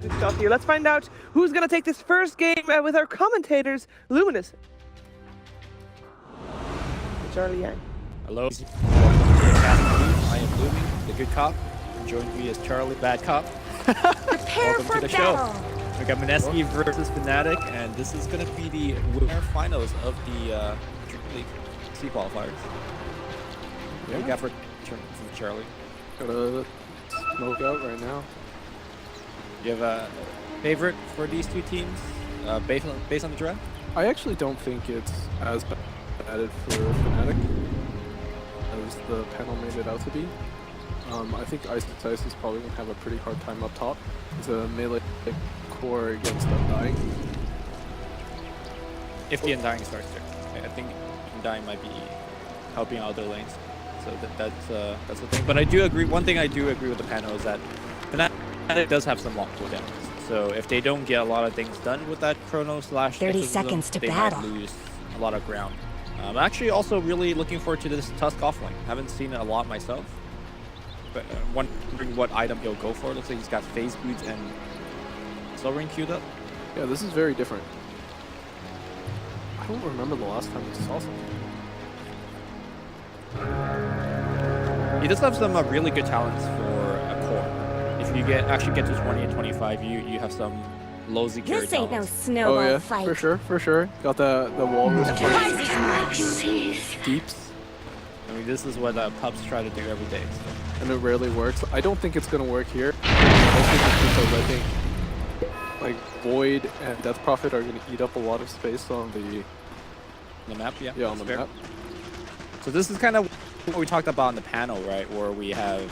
Stuff here. Let's find out who's going to take this first game with our commentators, Luminous. Charlie Yang. Hello. I am Lumi, the good cop. Join me as Charlie, bad cop. Prepare Welcome for to the battle. show. We got MINESKI versus FNATIC, and this is going to be the winner finals of the Dreamleague C qualifiers. What do you got for Charlie? Got a smoke out right now. You have a favorite for these two teams based on the draft? I actually don't think it's as bad for FNATIC as the panel made it out to be. I think Ice is probably going to have a pretty hard time up top. It's a melee core against Undying. If the Undying starts there. I think Undying might be helping out their lanes. So that's the thing. But I do agree, one thing I do agree with the panel is that FNATIC does have some long cooldowns. So if they don't get a lot of things done with that chrono / 30 seconds to they battle. might lose a lot of ground. I'm actually also really looking forward to this Tusk offlane. Haven't seen it a lot myself. But wondering what item he'll go for. Looks like he's got phase boots and Soul Ring queued up. Yeah, this is very different. I don't remember the last time we saw something. He does have some really good talents for a core. If you actually get to 20 and 25, you have some low-Z carry This ain't no talents. snowball Oh yeah, fight. for sure. Got the walrus deeps, I mean, this is what pups try to do every day. So. and it rarely works. I don't think it's gonna work here. Mostly just because I think like Void and Death Prophet are gonna eat up a lot of space on The map, yeah. on the fair. map. So this is kind of what we talked about in the panel, right? Where we have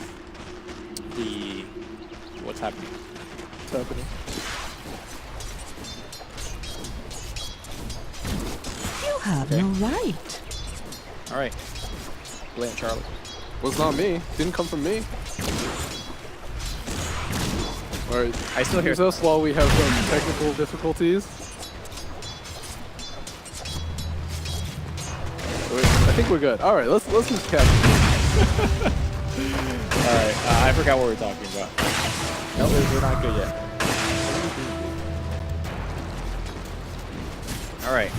the what's happening. What's happening? You have no right. All right, blame Charlie. Was not me. Didn't come from me. All right. I still hear. Excuse us while we have some technical difficulties. Wait, I think we're good. All right, let's just catch. All right, I forgot what we were talking about. No, we're not good yet. All right.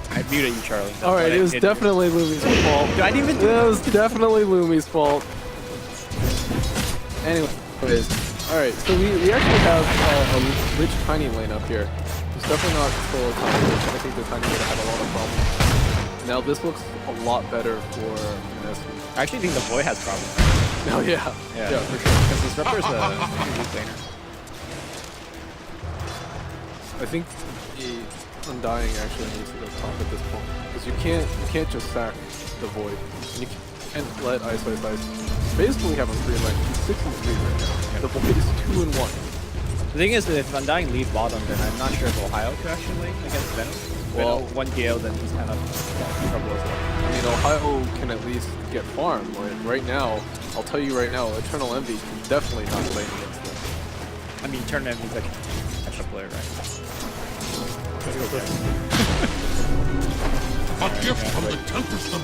I muted you, Charlie. All right, it was definitely Lumi's fault. I didn't even do It was definitely Lumi's fault. Anyways, all right, so we actually have a Lich Tiny lane up here. It's definitely not full of Tiny Lich. I think the Tiny would have had a lot of problems. Now this looks a lot better for MINESKI. I actually think the boy has problems. Oh yeah, Yeah, for sure. Because Disruptor's a pretty weak laner. I think the Undying actually needs to go top at this point because you can't just sack the Void. And you can't let Ice. Basically have a free lane. He's 6 and 3 right now. Yeah. The Void is 2 and 1. The thing is, if Undying leaves bottom, then I'm not sure if Ohio could actually lane against Venom. Well, one Gale, then he's kind of in trouble as well. I mean, Ohio can at least get farm. Right now, I'll tell you right now, Eternal Envy can definitely not lane against them. I mean, turn Envy's like a catch-up player, right? A gift from the Tempest of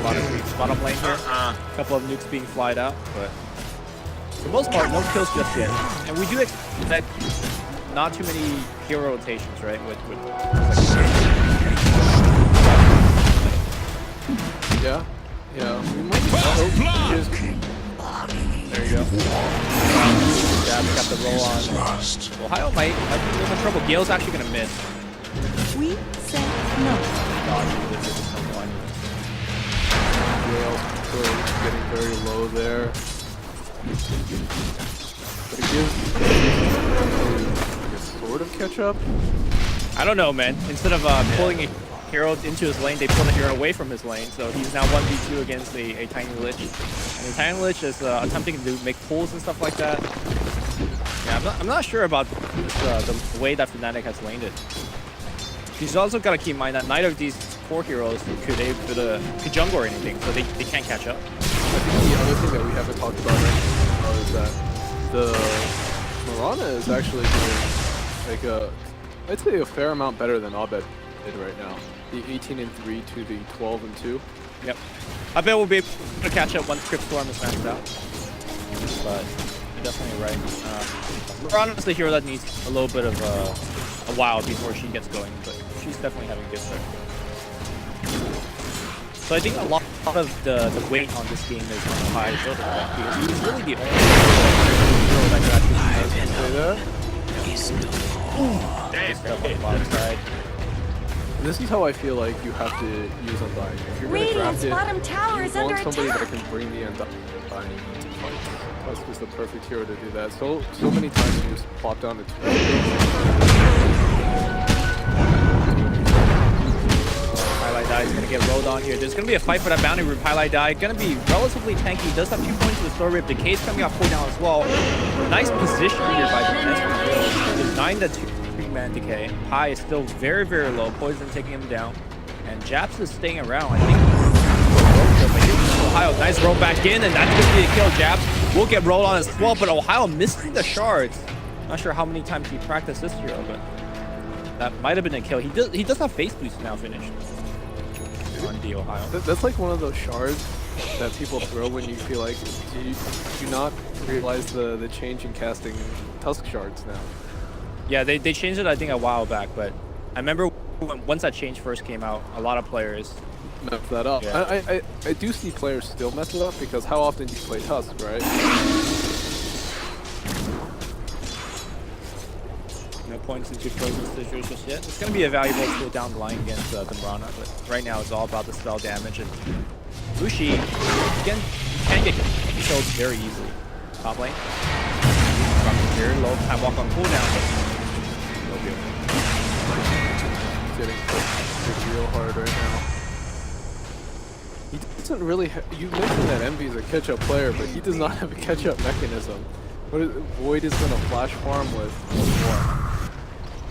A lot of creeps bottom lane here. A couple of nukes being flied out, but for the most part, no kills just yet. And we do expect not too many hero rotations, right? Yeah. We might There you go. Jab's got the roll on. Ohio might be a little in trouble. Gale's actually gonna miss. We say no. Gale's getting very low there. But it gives like a sort of catch up. I don't know, man. Instead of pulling a hero into his lane, they pull the hero away from his lane. So he's now 1v2 against a Tiny Lich. And the Tiny Lich is attempting to make pulls and stuff like that. Yeah, I'm not sure about the way that FNATIC has laned it. He's also got to keep in mind that neither of these core heroes could jungle or anything, so they can't catch up. I think the other thing that we haven't talked about right now is that the Mirana is actually doing like I'd say a fair amount better than Abed did right now. The 18 and 3 to the 12 and 2. Yep. I bet we'll be able to catch up once Crypt Storm is maxed out. but you're definitely right. Mirana's the hero that needs a little bit of a while before she gets going, but she's definitely having a good start. So I think a lot of the weight on this game is on Ohio because he's really the only hero that can actually say that. Stuff on the bottom side. This is how I feel like you have to use Undying. If you're going to Radiant's draft it, bottom tower is you under want somebody attack. that can bring the Undying to fight. Tusk is the perfect hero to do that. So many times you just plop down to 2. Highlight Die is going to get rolled on here. There's going to be a fight for that bounty group. Highlight Die going to be relatively tanky. He does have 2 points with the Sword Rip. Decay's coming off cooldown as well. Nice position here by the MINESKI. There's 9 to 2 man Decay. High is still very, very low. Poison taking him down. And Japs is staying around. I think Ohio, nice roll back in, and that's going to be a kill. Japs will get rolled on as well, but Ohio missing the shards. Not sure how many times he practiced this hero, but that might have been a kill. He does have face boost now finished on the Ohio. That's like one of those shards that people throw when you feel like you do not realize the change in casting Tusk shards now. Yeah, they changed it I think a while back, but I remember once that change first came out, a lot of players mess that up. Yeah. I do see players still mess it up because how often do you play Tusk, right? No points into Poison Stitchers just yet. It's going to be a valuable tool down the line against the Mirana, but right now it's all about the spell damage. And Lushi, again, can get killed very easily. Top lane. Very low time walk on cooldown, but no good. Getting hit real hard right now. He doesn't really. You mentioned that Envy is a catch-up player, but he does not have a catch-up mechanism. Void is gonna flash farm with more.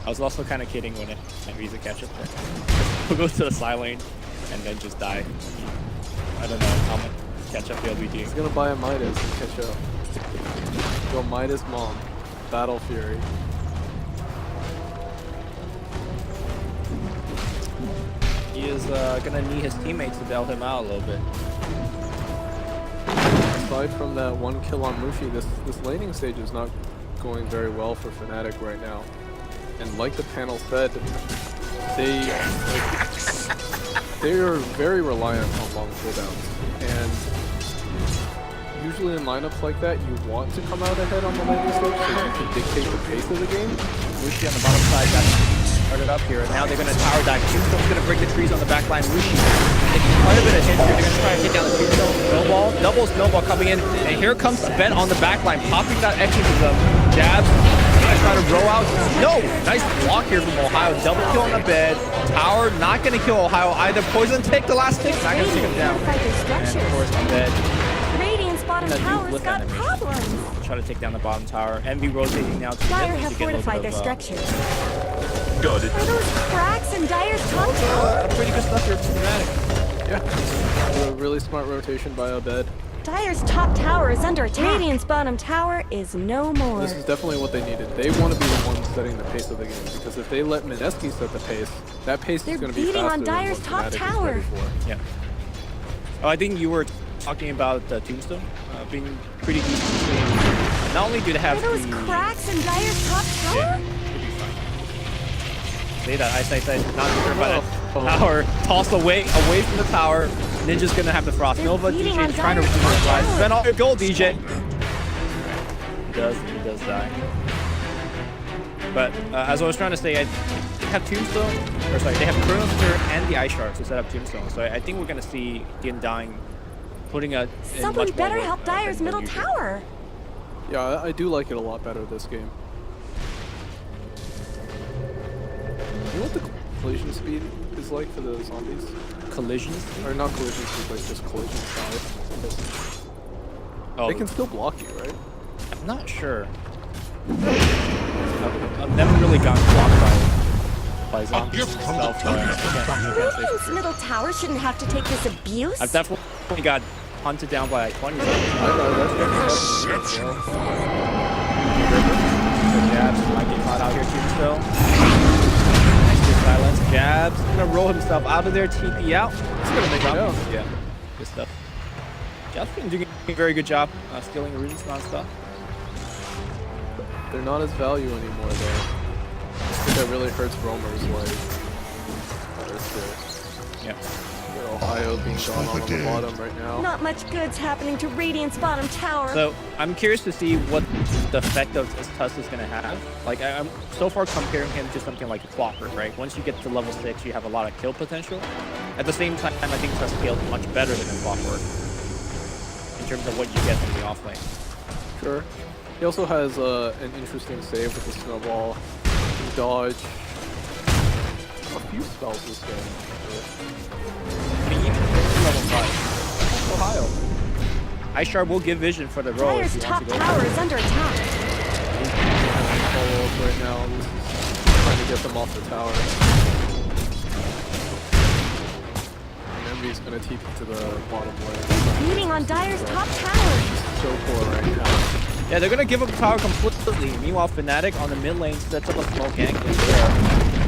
I was also kind of kidding when Envy's a catch-up player. He'll go to the side lane and then just die. I don't know how much catch-up he'll be doing. He's gonna buy a Midas and catch up. Go Midas Mom. Battle Fury. He is gonna need his teammates to bail him out a little bit. Aside from that 1 kill on Mushi, this laning stage is not going very well for Fnatic right now. And like the panel said, they are very reliant on long cooldowns. And usually in lineups like that, you want to come out ahead on the laning stage so you can dictate the pace of the game. Lushi on the bottom side got started up here, and now they're going to tower dive. Tombstone's going to break the trees on the back line. Lushi taking quite a bit of hits here. They're going to try and hit down the Tombstone. Snowball, double snowball coming in, and here comes Ben on the back line, popping that exorcism. Jabs, going to try to roll out. No! Nice block here from Ohio. Double kill on the bed. Tower not going to kill Ohio either. Poison take the last tick, not going to take him down. And of course on bed. Radiant's bottom tower's got problems. Try to take down the bottom tower. Envy rotating now to Dire the have fortified their structures. Got it. Are those cracks in Dire's top tower? Pretty good stuff here from Fnatic. Yeah, a really smart rotation by Abed. Dire's top tower is under attack. Radiant's bottom tower is no more. This is definitely what they needed. They want to be the ones setting the pace of the game because if they let MINESKI set the pace, that pace They're is going to be beating faster on Dire's than top what Fnatic tower. is ready for. Yeah. Oh, I think you were talking about Tombstone being pretty decent. Not only do they have Are those the cracks in Dire's top tower? say that eyesight not sure about that tower. Tossed away from the tower. Ninja's gonna have the Frost They're Nova. beating DJ on trying to Dire's reverse top rise. tower. Spend all your gold, DJ. He does die. But as I was trying to say, they have Tombstone, or sorry, they have Chronosphere and the Ice Shards to set up Tombstone. So I think we're gonna see the Undying putting a Somebody better help Dire's middle tower. Yeah, I do like it a lot better this game. You know what the collision speed is like for the zombies? Collisions? Or not collision speed, like just collision size. Oh, They can still block you, right? I'm not sure. I've never really gotten blocked by zombies gift from myself, the so I can't say for Radiant's sure. middle tower shouldn't have to take this abuse. I've definitely got hunted down by like 20 zombies. I know, that's good. Jabs might get caught out here too still. Nice good silence. Jabs gonna roll himself out of there, TP out. It's gonna make it out. Yeah, good stuff. Just been doing a very good job stealing runes non-stop. They're not as value anymore though. I think that really hurts roamers like Yeah. Ohio being gone on the bottom right now. Not much good's happening to Radiant's bottom tower. So I'm curious to see what the effect of this Tusk is going to have. Like I'm so far comparing him to something like a Clockwork, right? Once you get to level 6, you have a lot of kill potential. At the same time, I think Tusk scales much better than a Clockwork in terms of what you get from the offlane. Sure. He also has an interesting save with the snowball, dodge, a few spells this game. I mean, even level 5. Ohio. Ice Shard will give vision for the roll if Dire's you top want to go. tower is under attack. Follow up right now. This is trying to get them off the tower. And Envy's gonna TP to the bottom lane. Beating on Dire's top tower. So poor right now. Yeah, they're gonna give up tower completely. Meanwhile, Fnatic on the mid lane sets up a smoke angle there.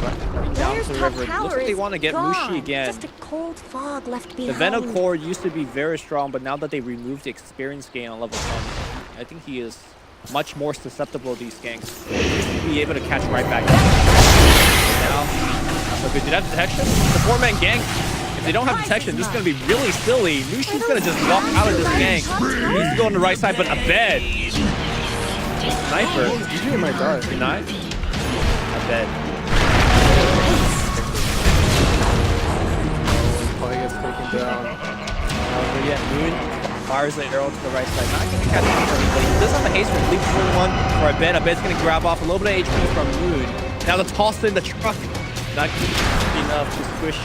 Running down Dire's to the top river. Looks tower like they is want to get gone. Mushi again. Just a cold fog left The behind. Venom Core used to be very strong, but now that they removed the experience gain on level 10, I think he is much more susceptible to these ganks. He used to be able to catch right back. Now, so good. Did that detection? The 4-man gank. If they don't have detection, this is going to be really silly. Mushi's going to just walk out of this gank. He needs to go on the right side, but a bed. Sniper. DJ might die. Good night. A bed. Probably gets taken down. But yeah, Moon fires the arrow to the right side. Not going to catch him, but he does have a haste ring. Leaps for one for a bed. A bed's going to grab off a little bit of HP from Moon. Now the toss in the truck. Not enough to squish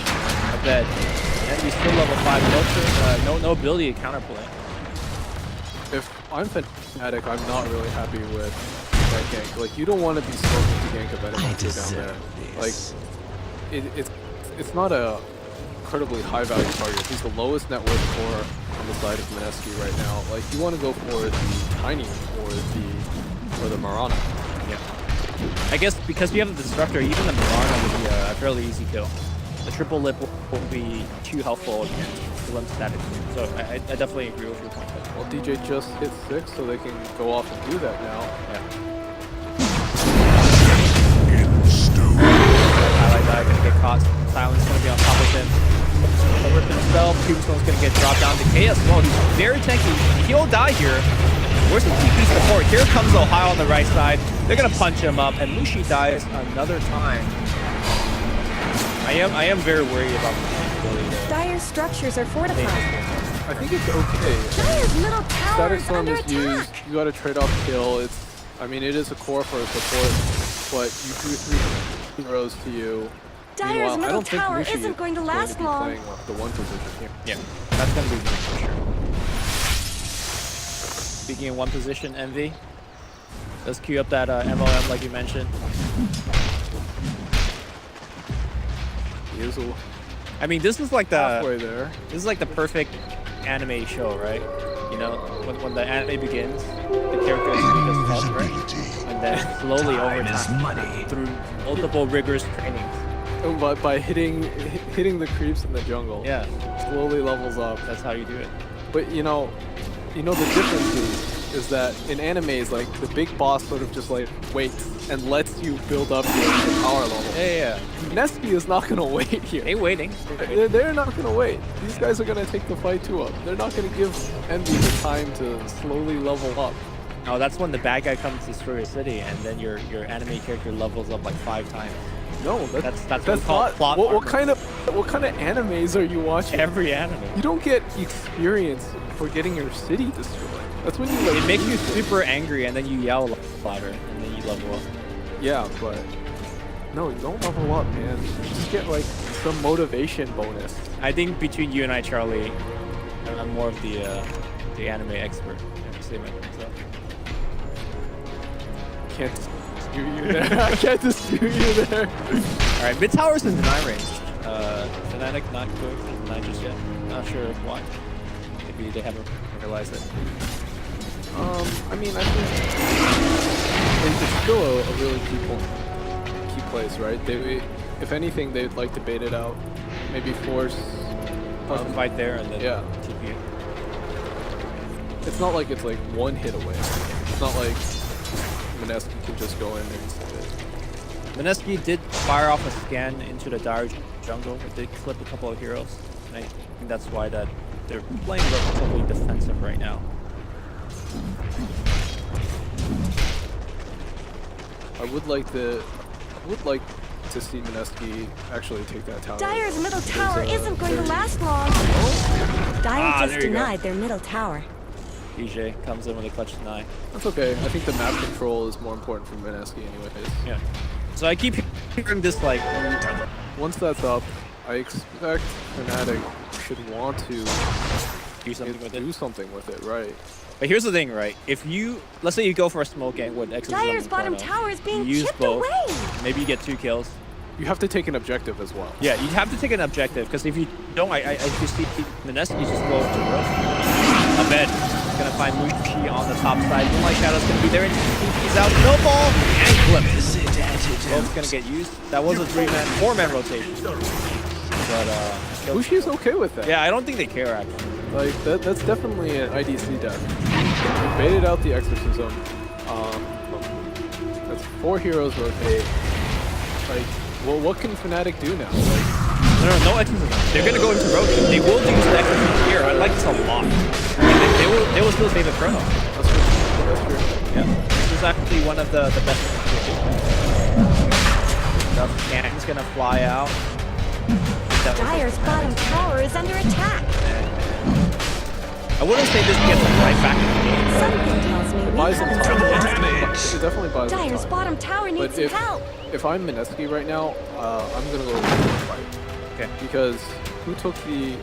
a bed. And he's still level 5. No ability to counterplay. If I'm Fnatic, I'm not really happy with that gank. Like, you don't want to be smoking to gank a Venom down there. Like, it's not a incredibly high value target. He's the lowest net worth core on the side of MINESKI right now. Like, you want to go for the Tiny or the Marana. Yeah. I guess because we have the Disruptor, even the Marana would be a fairly easy kill. The triple lip won't be too helpful against the limb static. So I definitely agree with your point. Well, DJ just hit 6, so they can go off and do that now. Yeah. Highlight die gonna get caught. Silence gonna be on top of him. Over himself. Tombstone's gonna get dropped down. Decay as well. He's very tanky. He'll die here. Where's the TP support? Here comes Ohio on the right side. They're gonna punch him up, and Mushi dies another time. I am very worried about the ability to Dire's structures are fortified. I think it's okay. Dire's middle tower Static is Storm under is attack. used. You got to trade off kill. I mean, it is a core for a support, but you do 3 heroes to you. Dire's Meanwhile, I middle don't think tower Mushi isn't going to is last be long. playing the 1 position here. Yeah, that's gonna be me for sure. Speaking in 1 position, Envy. Let's queue up that MLM like you mentioned. He is I mean, this is like halfway there. This is like the perfect anime show, right? You know, when the anime begins, the character is weak as fuck, right? And then slowly over time, through multiple rigorous trainings. By hitting the creeps in the jungle. Yeah, Slowly levels up. that's how you do it. But you know the difference is that in animes, like, the big boss sort of just like waits and lets you build up your power level. Yeah. MINESKI is not gonna wait here. They waiting. They're not gonna wait. These guys are gonna take the fight to him. They're not gonna give Envy the time to slowly level up. No, that's when the bad guy comes to destroy your city, and then your anime character levels up like 5 times. No, That's what we call not. plot What armor. kind of animes are you watching? Every anime. You don't get experience for getting your city destroyed. That's when you like. It makes you lose it. super angry, and then you yell louder, and then you level up. Yeah, but no, you don't level up, man. You just get like some motivation bonus. I think between you and I, Charlie, I'm more of the anime expert. I say myself. Can't dispute you there. I can't dispute you there. All right, mid tower's in deny range. Fnatic not going for deny just yet. Not sure why. Maybe they haven't realized it. I mean, I think it's still a really key place, right? If anything, they'd like to bait it out. Maybe force Fight there and then yeah. TP it. it's not like it's like one hit away. It's not like MINESKI can just go in and send it. MINESKI did fire off a scan into the Dire jungle, but they clip a couple of heroes. And I think that's why that they're playing relatively defensive right now. I would like to see MINESKI actually take that tower. Dire's middle tower isn't going to last long. Dire just denied their middle tower. DJ comes in with a clutch deny. That's okay. I think the map control is more important for MINESKI anyways. Yeah. So I keep hearing this like, Once that's up, I expect FNATIC should want to do something with it. do something with it, right? But here's the thing, right? If you, let's say you go for a smoke gang with X Dire's bottom tower is being use chipped both. away. Maybe you get 2 kills. You have to take an objective as well. Yeah, you have to take an objective because if you don't, I just see MINESKI just go to road. A bed. He's gonna find Mushi on the top side. Moonlight Shadow's gonna be there, and he's out. Snowball and flip. Both gonna get used. That was a 3-man, 4-man rotation. But Mushi's okay with that. yeah, I don't think they care actually. Like that's definitely an IDC death. They baited out the exorcism. That's 4 heroes rotate. Like, well, what can FNATIC do now? Like, No exorcism. They're gonna go into rotation. They will use the exorcism here. I like this a lot. They will still save the chrono. that's true. Yeah. This is actually one of the best things to do. The cannon's gonna fly out. Dire's bottom tower is under attack. I wouldn't say this gets them right back in the game. Something tells me we buys them haven't time. surpassed It definitely buys them Dire's time. bottom tower needs some help. If I'm MINESKI right now, I'm gonna go with the fight. Okay. Because who took the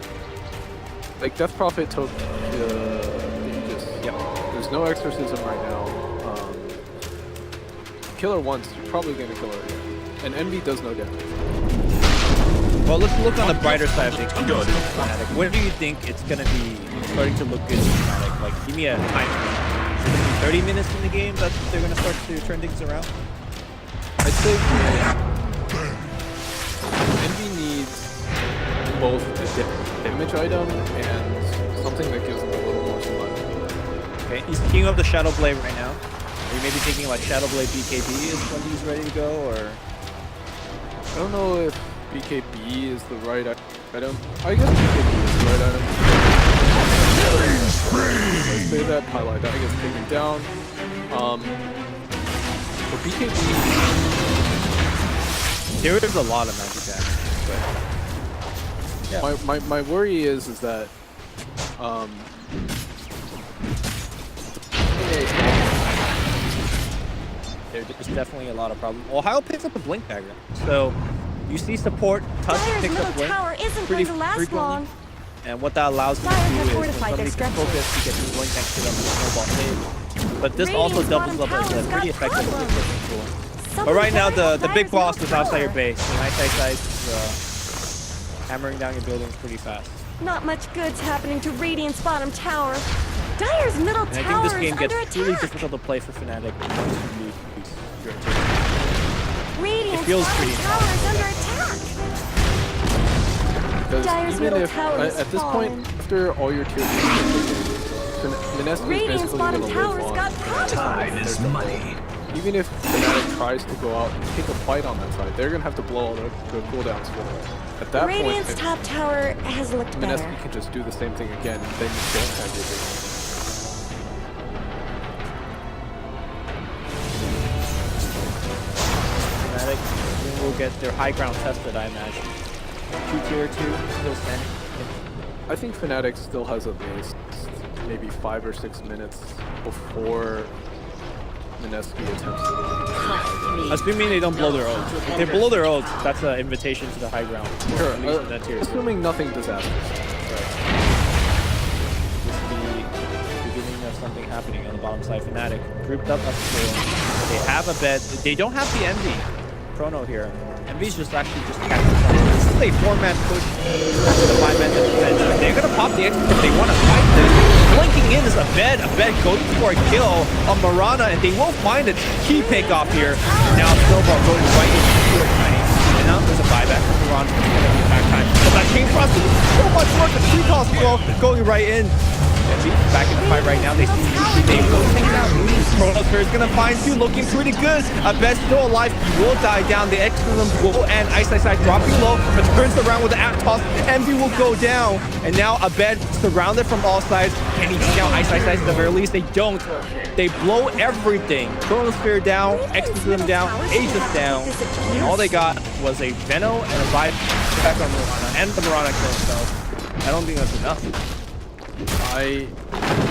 Death Prophet took the Aegis. Yep. There's no exorcism right now. Kill her once, you're probably gonna kill her again. And Envy does no damage. Well, let's look on the brighter side of things. FNATIC. When do you think it's gonna be starting to look good for FNATIC? Like, give me a time frame. Is it gonna be 30 minutes in the game that they're gonna start to turn things around? I'd say Envy needs both a damage item and something that gives them a little more fun. Okay, he's king of the Shadow Blade right now. Are you maybe thinking like Shadow Blade BKB is when he's ready to go, or? I don't know if BKB is the right item. I guess BKB is the right item. Let's say that highlight that gets taken down. For BKB, There is a lot of magic damage, but yeah. my worry is that there's definitely a lot of problems. Ohio picks up a blink dagger, so you see support touch Dire's picks middle up blink tower isn't pretty going to last frequently. long. And what that allows you Dire to have do is when fortified somebody their can focus, you get the blink next to them with a snowball save. But this also Radiant's doubles bottom up as a tower's pretty got effective problems. defensive tool. But Something right now tells the me big Dire's boss middle is outside your tower. base. The Night is hammering down your buildings pretty fast. Not much good's happening to Radiant's bottom tower. Dire's middle And I think tower this is game under gets really attack. difficult to play for FNATIC once you lose your team. Radiant's feels bottom pretty tower is under attack. because Dire's even middle if tower is at this point, fallen. after all your tier 2 MINESKI is Radiant's basically bottom gonna tower's live got on. problems. Even if FNATIC tries to go out and take a fight on that side, they're gonna have to blow all the cooldowns for it. At that Radiant's point, top tower has looked better. MINESKI can just do the same thing again, and then you don't have your big. FNATIC will get their high ground tested, I imagine. 2 tier 2 still standing. I think FNATIC still has at least maybe 5 or 6 minutes before MINESKI attempts to. Assuming they don't blow their oats. If they blow their oats, that's an invitation to the high ground. Sure, At least in that tier 2. assuming nothing disastrous. This is the beginning of something happening on the bottom side. FNATIC grouped up at the They have a bed. They don't have the Envy chrono here. Envy's just actually just catching. This is a 4-man push to the 5-man defense. They're gonna pop the extra if they want to fight this. Blinking in is a bed going for a kill on Mirana, and they will find a key pick off here. Now Snowball going right into it, Tiny. And now there's a buyback from Mirana. Back time. But that chain frost is so much work. The 3 calls as well, going right in. Envy back in the fight right now. They see they will take it out. Chronosphere is gonna find you looking pretty good. Abed still alive. He will die down. The Exorcism will end. Ice dropping low, but turns around with the app toss. Envy will go down. And now Abed surrounded from all sides. Can he take out Ice at the very least? They don't. They blow everything. Chronosphere down, Exorcism down, Aegis down. And all they got was a Veno and a Vibe back on Mirana. And the Mirana kill himself. I don't think that's enough.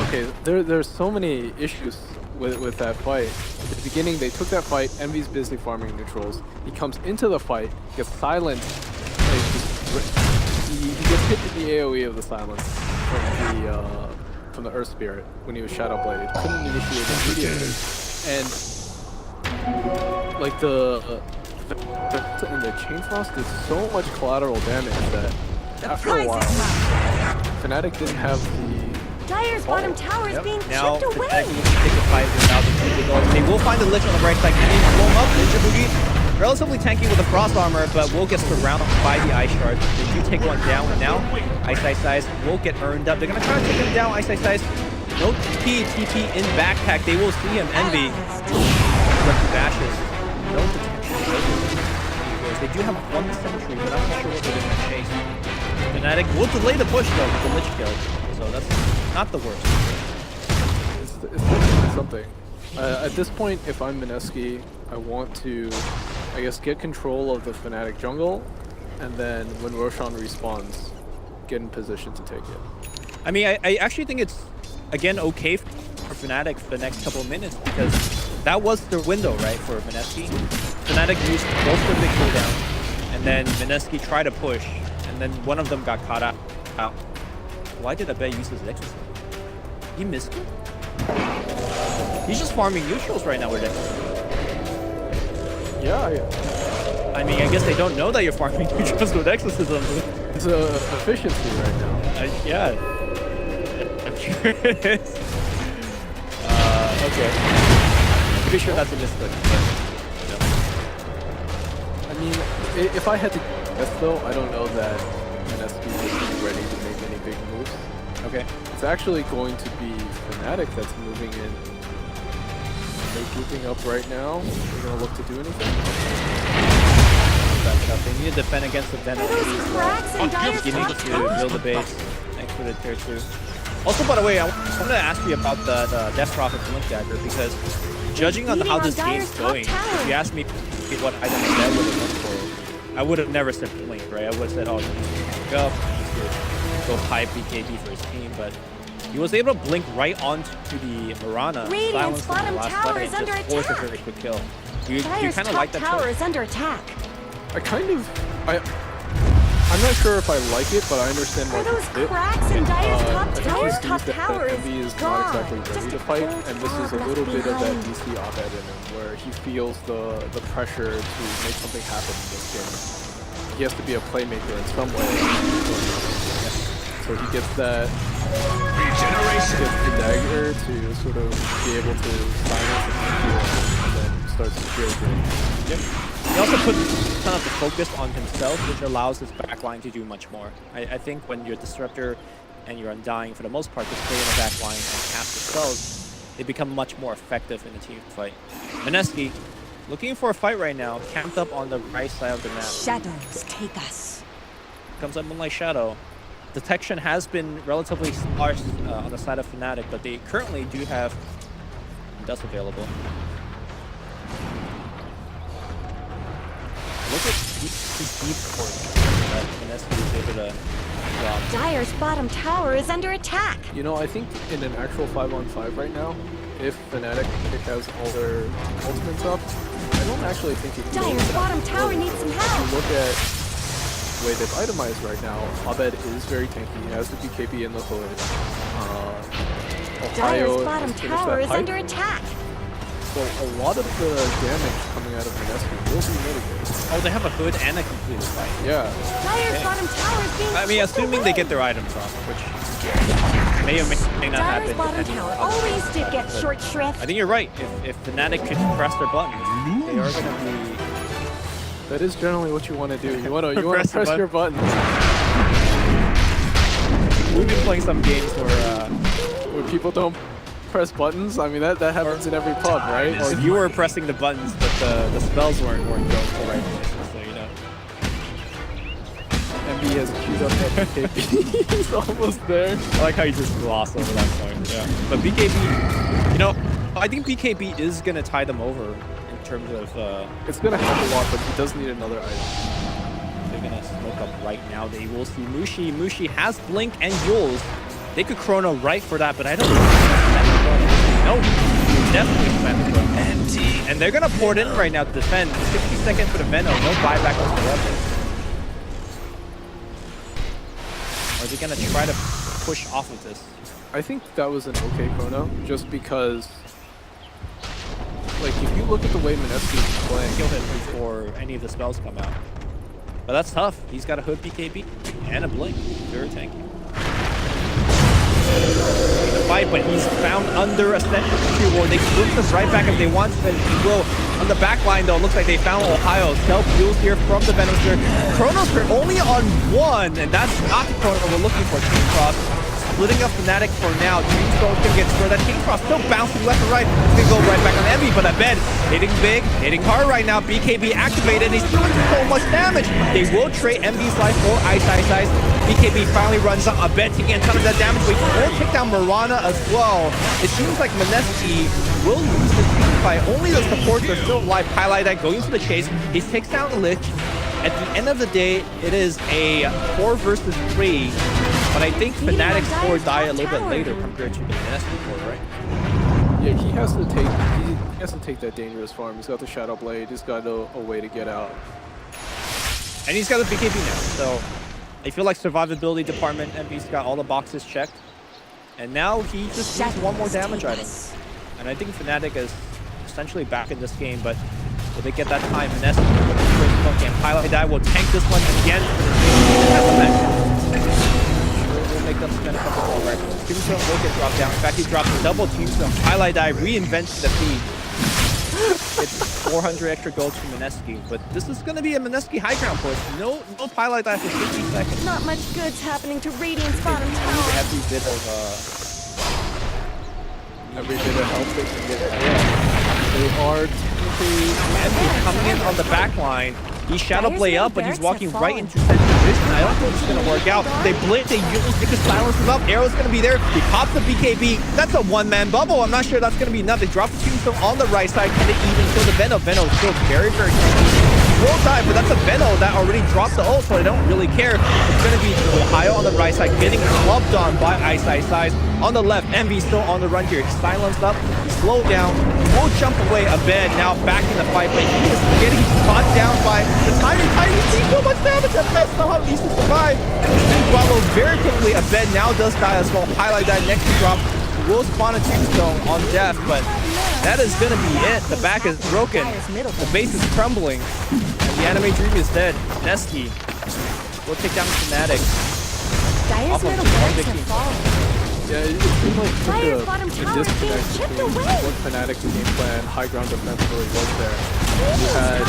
Okay, there's so many issues with that fight. At the beginning, they took that fight. Envy's busy farming neutrals. He comes into the fight, gets silenced. He gets hit with the AOE of the silence from the Earth Spirit when he was Shadow Bladed. Couldn't initiate immediately, and like the Chain Frost did so much collateral damage that after a while, FNATIC didn't have the. Dire's bottom tower is being Now, chipped away. take the fight without the They will find the Lich on the right side. Can he blow him up? Ninja Boogie, relatively tanky with the Frost armor, but will get surrounded by the Ice Shard. They do take one down, and now Ice will get earned up. They're going to try to take him down. Ice. No TP in backpack. They will see him. Envy. Left with ashes. No potential. They do have one sentry, but I'm not sure what they're going to chase. FNATIC will delay the push though with the Lich kill, so that's not the worst. It's definitely something. At this point, if I'm MINESKI, I want to, I guess, get control of the FNATIC jungle, and then when Roshan respawns, get in position to take it. I mean, I actually think it's, again, okay for FNATIC for the next couple of minutes, because that was their window, right, for MINESKI. FNATIC used most of the cooldown, and then MINESKI tried to push, and then one of them got caught out. Why did Abed use his Exorcism? He missed it? He's just farming neutrals right now with Exorcism. Yeah. I mean, I guess they don't know that you're farming neutrals with Exorcism. It's efficiency right now. Yeah. I'm curious. Okay. Pretty sure that's a mistake. I mean, if I had to guess though, I don't know that MINESKI is ready to make any big moves. Okay. It's actually going to be FNATIC that's moving in. They're grouping up right now. They're going to look to do anything. Back it up. They need to defend against the Venom. Cracks in Dire's Beginning top to tower. build the base. Thanks for the tier 2. Also, by the way, I wanted to ask you about the Death Prophet's Link Dagger, because judging on how this game's going, if you asked me what item I would have looked for, I would have never said Blink, right? I would have said, oh, he needs to pick up, he needs to go pipe BKB for his team, but he was able to blink right onto the Mirana, Radiant's silence bottom the last tower button, is and under just force a attack. very quick kill. You Dire's kind of top like that tower choice. is under attack. I'm not sure if I like it, but I understand why Are those it's bit. cracks in Dire's top I think tower? he's Top used that tower is Envy is gone. not exactly ready Just to a fight, cold and this is a left little bit of that behind. DC op-ed in him, where he feels the pressure to make something happen in this game. He has to be a playmaker in some way. So he gets that. He gets the dagger to sort of be able to silence and heal, and then starts to feel good. Yep. He also puts kind of the focus on himself, which allows his backline to do much more. I think when you're Disruptor and you're Undying, for the most part, just stay in the backline and cast the spells, they become much more effective in the team fight. MINESKI, looking for a fight right now, camped up on the right side of the map. Shadows take us. Comes up Moonlight Shadow. Detection has been relatively sparse on the side of FNATIC, but they currently do have Dust available. Look at his deep court that MINESKI is able to drop. Dire's bottom tower is under attack. You know, I think in an actual 5-on-5 right now, if FNATIC has all their ultimates up, I don't actually think it can Dire's bottom tower needs some If help. you look at the way they've itemized right now, Abed is very tanky. He has the BKB in the hood. Ohio Dire's bottom finished tower that is pipe. under attack. So a lot of the damage coming out of MINESKI will be mitigated. Oh, they have a hood and a completed fight. Yeah. Dire's bottom tower is being I mean, chipped assuming away. they get their items off, which may or may not Dire's happen. bottom depending tower on how always the- did get but short shrift. I think you're right. If FNATIC could press their buttons, they are going to be... That is generally what you want to do. You want to Press the press your buttons. Ooh, we've been playing some games where people don't press buttons. I mean, that happens in every pub, right? or you were pressing the buttons, but the spells weren't going to the right places, so you know. MB has queued up that BKB. He's almost there. I like how you just gloss over that point. Yeah. But BKB, you know, I think BKB is going to tie them over in terms of... It's going to help a lot, but he does need another item. They're going to smoke up right now. They will see Mushi. Mushi has Blink and Yules. They could Chrono right for that, but I don't think no, definitely spam the Chrono. Empty. And they're going to pour it in right now to defend. 60 seconds for the Venom. No buyback whatsoever. Are they going to try to push off of this? I think that was an okay Chrono, just because, like, if you look at the way MINESKI is playing, Kill him before any of the spells come out. But that's tough. He's got a Hood BKB and a Blink. Very tanky. The fight, but he's found under Ascension Tree Ward. They can move this right back if they want, but he will. On the back line, though, it looks like they found Ohio. Self-heals here from the Venosphere. Chronos are only on one, and that's not the Chrono we're looking for. Team Cross splitting up Fnatic for now. Dreamstone's gonna get scored. That Team Cross still bouncing left and right. He's gonna go right back on Envy, but I bet hitting big, hitting hard right now. BKB activated, and he's doing so much damage. They will trade Envy's life for Ice. BKB finally runs up. I bet taking a ton of that damage, but he will take down Mirana as well. It seems like MINESKI will lose the team fight. Only the supports are still alive. Highlight that going to the chase. He takes down the Lich. At the end of the day, it is a 4 versus 3. But I think Fnatic's 4 die a little bit later compared to the MINESKI 4, right? yeah, he has to take that dangerous farm. He's got the Shadow Blade. He's got a way to get out. And he's got the BKB now, so I feel like survivability department, MV's got all the boxes checked. And now he just needs one more damage item. And I think Fnatic is essentially back in this game, but will they get that time? MINESKI with the first smoke game. Highlight Die will tank this one again for the will make them spend a couple more records. Tombstone will get dropped down. In fact, he drops a double Tombstone. Highlight Die reinvents the feed. It's 400 extra gold to MINESKI, but this is going to be a MINESKI high ground push. No Highlight Die for 60 seconds. Not much good's happening to Radiant's bottom tower. Every bit of help they can get. They are technically Envy coming in on the back line. He Shadow Play up, but he's walking right into center position. I don't think it's going to work out. They blitz, they use, they can silence him up. Arrow's going to be there. He pops the BKB. That's a one-man bubble. I'm not sure that's going to be enough. They drop the Tombstone on the right side. Can it even kill the Veno? Veno's still very, very tanky. He will die, but that's a Veno that already dropped the ult, so I don't really care. It's going to be Ohio on the right side, getting clubbed on by Ice. On the left, Envy still on the run here. He's silenced up, slowed down. Will jump away a bit. Now back in the fight, but he is getting caught down by the tiny. He's so much damage at best. Somehow needs to survive. And Bravo very quickly. A bed now does die as well. Highlight that next drop. Will spawn a Tombstone on death, but that is going to be it. The back is broken. The base is crumbling. And the Anime Dream is dead. MINESKI will take down Fnatic. Dire's middle barracks have fallen. Yeah, it seemed like Dire's such bottom a tower is being disconnect chipped between away. what Fnatic's game plan, high ground defense really was there. You had,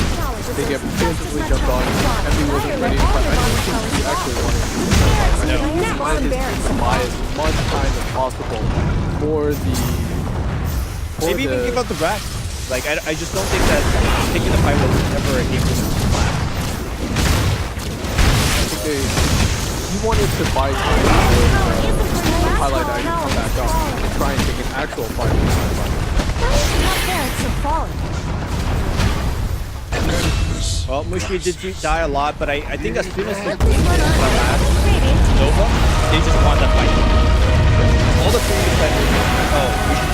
they get physically jumped on, Envy wasn't ready to fight. I don't think he actually wanted to fight. No. He wanted to buy as much time as possible for the... Maybe even give up the back. Like, I just don't think that taking the fight was ever a game to last. I think he wanted to buy time for Highlight ID to come back up and try and take an actual fight with Highlight. Well, Mushi did die a lot, but I think as soon as the game is last, Nova, they just want to fight. All the previous players, oh, we should